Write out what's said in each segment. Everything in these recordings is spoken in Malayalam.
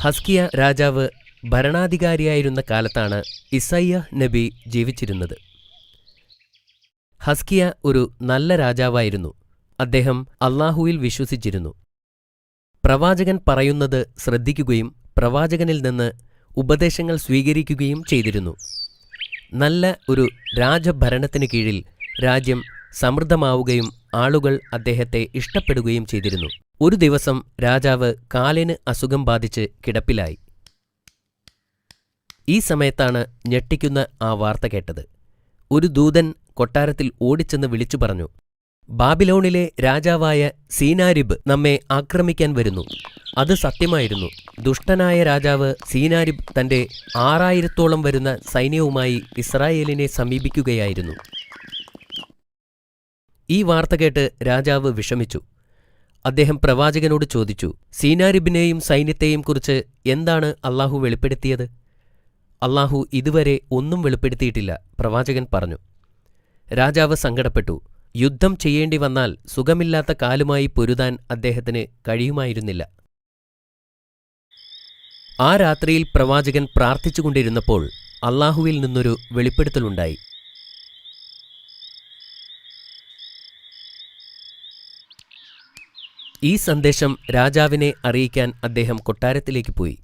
ഹസ്കിയ രാജാവ് ഭരണാധികാരിയായിരുന്ന കാലത്താണ് ഇസയ്യാഹ് നബി ജീവിച്ചിരുന്നത്. ഹസ്കിയ ഒരു നല്ല രാജാവായിരുന്നു. അദ്ദേഹം അല്ലാഹുവിൽ വിശ്വസിച്ചിരുന്നു. പ്രവാചകൻ പറയുന്നത് ശ്രദ്ധിക്കുകയും പ്രവാചകനിൽ നിന്ന് ഉപദേശങ്ങൾ സ്വീകരിക്കുകയും ചെയ്തിരുന്നു. നല്ല ഒരു രാജഭരണത്തിന് കീഴിൽ രാജ്യം സമൃദ്ധമാവുകയും ആളുകൾ അദ്ദേഹത്തെ ഇഷ്ടപ്പെടുകയും ചെയ്തിരുന്നു. ഒരു ദിവസം രാജാവ് കാലിന് അസുഖം ബാധിച്ച് കിടപ്പിലായി. ഈ സമയത്താണ് ഞെട്ടിക്കുന്ന ആ വാർത്ത കേട്ടത്. ഒരു ദൂതൻ കൊട്ടാരത്തിൽ ഓടിച്ചെന്ന് വിളിച്ചു പറഞ്ഞു, ബാബിലോണിലെ രാജാവായ സീനാരിബ് നമ്മെ ആക്രമിക്കാൻ വരുന്നു. അത് സത്യമായിരുന്നു. ദുഷ്ടനായ രാജാവ് സീനാരിബ് തന്റെ 6000-ഓളം വരുന്ന സൈന്യവുമായി ഇസ്രായേലിനെ സമീപിക്കുകയായിരുന്നു. ഈ വാർത്ത കേട്ട് രാജാവ് വിഷമിച്ചു. അദ്ദേഹം പ്രവാചകനോട് ചോദിച്ചു, സീനാരിബിനെയും സൈന്യത്തെയും കുറിച്ച് എന്താണ് അല്ലാഹു വെളിപ്പെടുത്തിയത്? അല്ലാഹു ഇതുവരെ ഒന്നും വെളിപ്പെടുത്തിയിട്ടില്ല, പ്രവാചകൻ പറഞ്ഞു. രാജാവ് സങ്കടപ്പെട്ടു. യുദ്ധം ചെയ്യേണ്ടി വന്നാൽ സുഖമില്ലാത്ത കാലുമായി പൊരുതാൻ അദ്ദേഹത്തിന് കഴിയുമായിരുന്നില്ല. ആ രാത്രിയിൽ പ്രവാചകൻ പ്രാർത്ഥിച്ചുകൊണ്ടിരുന്നപ്പോൾ അല്ലാഹുവിൽ നിന്നൊരു വെളിപ്പെടുത്തലുണ്ടായി. ഈ സന്ദേശം രാജാവിനെ അറിയിക്കാൻ അദ്ദേഹം കൊട്ടാരത്തിലേക്ക് പോയി.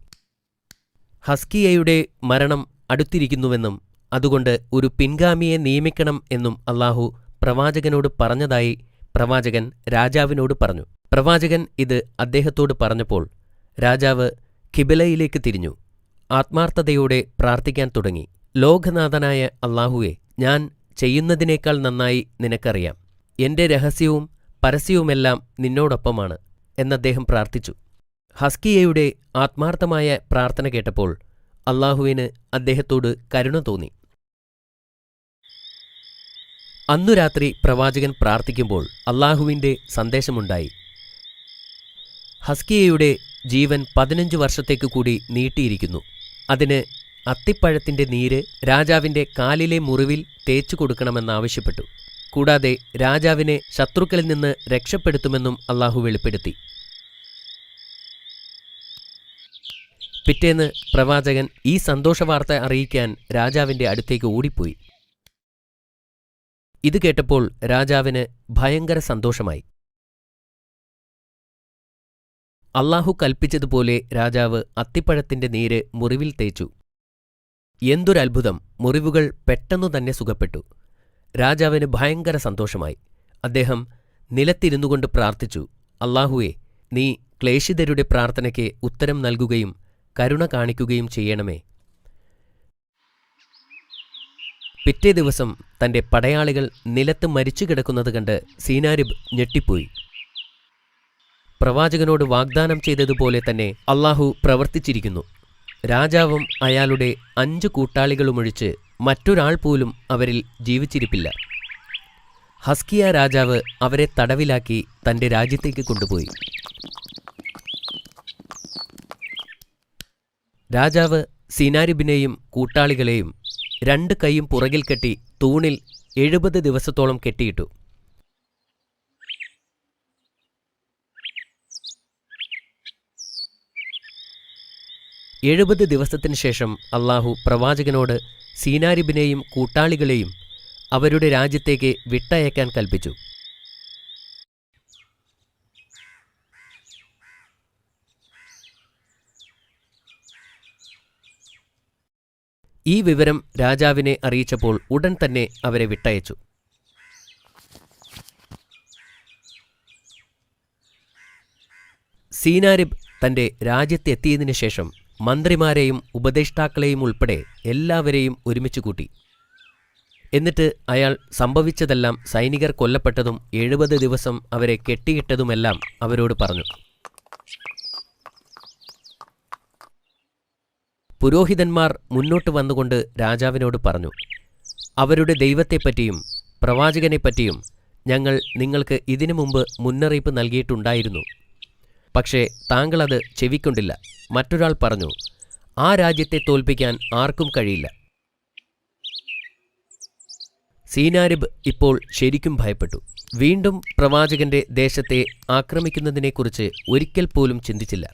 ഹസ്കിയയുടെ മരണം അടുത്തിരിക്കുന്നുവെന്നും അതുകൊണ്ട് ഒരു പിൻഗാമിയെ നിയമിക്കണം എന്നും അല്ലാഹു പ്രവാചകനോട് പറഞ്ഞതായി പ്രവാചകൻ രാജാവിനോട് പറഞ്ഞു. പ്രവാചകൻ ഇത് അദ്ദേഹത്തോട് പറഞ്ഞപ്പോൾ രാജാവ് ഖിബിലയിലേക്ക് തിരിഞ്ഞു. ആത്മാർത്ഥതയോടെ പ്രാർത്ഥിക്കാൻ തുടങ്ങി. ലോകനാഥനായ അല്ലാഹുവേ, ഞാൻ ചെയ്യുന്നതിനേക്കാൾ നന്നായി നിനക്കറിയാം. എന്റെ രഹസ്യവും പരസ്യവുമെല്ലാം നിന്നോടൊപ്പമാണ് എന്നദ്ദേഹം പ്രാർത്ഥിച്ചു. ഹസ്കിയയുടെ ആത്മാർത്ഥമായ പ്രാർത്ഥന കേട്ടപ്പോൾ അല്ലാഹുവിന് അദ്ദേഹത്തോട് കരുണ തോന്നി. അന്നു രാത്രി പ്രവാചകൻ പ്രാർത്ഥിക്കുമ്പോൾ അല്ലാഹുവിന്റെ സന്ദേശമുണ്ടായി. ഹസ്കിയയുടെ ജീവൻ 15 വർഷത്തേക്ക് കൂടി നീട്ടിയിരിക്കുന്നു. അതിന് അത്തിപ്പഴത്തിന്റെ നീര് രാജാവിന്റെ കാലിലെ മുറിവിൽ തേച്ചു കൊടുക്കണമെന്നാവശ്യപ്പെട്ടു. കൂടാതെ രാജാവിനെ ശത്രുക്കളിൽ നിന്ന് രക്ഷപ്പെടുത്തുമെന്നും അല്ലാഹു വെളിപ്പെടുത്തി. പിറ്റേന്ന് പ്രവാചകൻ ഈ സന്തോഷവാർത്ത അറിയിക്കാൻ രാജാവിന്റെ അടുത്തേക്ക് ഓടിപ്പോയി. ഇത് കേട്ടപ്പോൾ രാജാവിന് ഭയങ്കര സന്തോഷമായി. അല്ലാഹു കൽപ്പിച്ചതുപോലെ രാജാവ് അത്തിപ്പഴത്തിന്റെ നീര് മുറിവിൽ തേച്ചു. എന്തൊരത്ഭുതം! മുറിവുകൾ പെട്ടെന്നു തന്നെ സുഖപ്പെട്ടു. രാജാവിന് ഭയങ്കര സന്തോഷമായി. അദ്ദേഹം നിലത്തിരുന്നുകൊണ്ട് പ്രാർത്ഥിച്ചു, അല്ലാഹുവേ, നീ ക്ലേശിതരുടെ പ്രാർത്ഥനയ്ക്ക് ഉത്തരം നൽകുകയും കരുണ കാണിക്കുകയും ചെയ്യണമേ. പിറ്റേ ദിവസം തന്റെ പടയാളികൾ നിലത്ത് മരിച്ചു കിടക്കുന്നത് കണ്ട് സീനാരിബ് ഞെട്ടിപ്പോയി. പ്രവാചകനോട് വാഗ്ദാനം ചെയ്തതുപോലെ തന്നെ അല്ലാഹു പ്രവർത്തിച്ചിരിക്കുന്നു. രാജാവും അയാളുടെ 5 കൂട്ടാളികളുമൊഴിച്ച് മറ്റൊരാൾ പോലും അവരിൽ ജീവിച്ചിരിപ്പില്ല. ഹസ്കിയ രാജാവ് അവരെ തടവിലാക്കി തന്റെ രാജ്യത്തേക്ക് കൊണ്ടുപോയി. രാജാവ് സീനാരിബിനെയും കൂട്ടാളികളെയും 2 കൈയും പുറകിൽ കെട്ടി തൂണിൽ 70 ദിവസത്തോളം കെട്ടിയിട്ടു. എഴുപത് ദിവസത്തിന് ശേഷം അല്ലാഹു പ്രവാചകനോട് സീനാരിബിനെയും കൂട്ടാളികളെയും അവരുടെ രാജ്യത്തേക്ക് വിട്ടയക്കാൻ കൽപ്പിച്ചു. ഈ വിവരം രാജാവിനെ അറിയിച്ചപ്പോൾ ഉടൻ തന്നെ അവരെ വിട്ടയച്ചു. സീനാരിബ് തന്റെ രാജ്യത്തെത്തിയതിനു ശേഷം മന്ത്രിമാരെയും ഉപദേഷ്ടാക്കളെയും ഉൾപ്പെടെ എല്ലാവരെയും ഒരുമിച്ച് കൂട്ടി. എന്നിട്ട് അയാൾ സംഭവിച്ചതെല്ലാം, സൈനികർ കൊല്ലപ്പെട്ടതും 70 ദിവസം അവരെ കെട്ടിയിട്ടതുമെല്ലാം അവരോട് പറഞ്ഞു. പുരോഹിതന്മാർ മുന്നോട്ട് വന്നുകൊണ്ട് രാജാവിനോട് പറഞ്ഞു, അവരുടെ ദൈവത്തെപ്പറ്റിയും പ്രവാചകനെപ്പറ്റിയും ഞങ്ങൾ നിങ്ങൾക്ക് ഇതിനു മുമ്പ് മുന്നറിയിപ്പ് നൽകിയിട്ടുണ്ടായിരുന്നു. പക്ഷേ താങ്കളത് ചെവിക്കൊണ്ടില്ല. മറ്റൊരാൾ പറഞ്ഞു, ആ രാജ്യത്തെ തോൽപ്പിക്കാൻ ആർക്കും കഴിയില്ല. സീനാരിബ് ഇപ്പോൾ ശരിക്കും ഭയപ്പെട്ടു. വീണ്ടും പ്രവാചകന്റെ ദേശത്തെ ആക്രമിക്കുന്നതിനെക്കുറിച്ച് ഒരിക്കൽ പോലും ചിന്തിച്ചില്ല.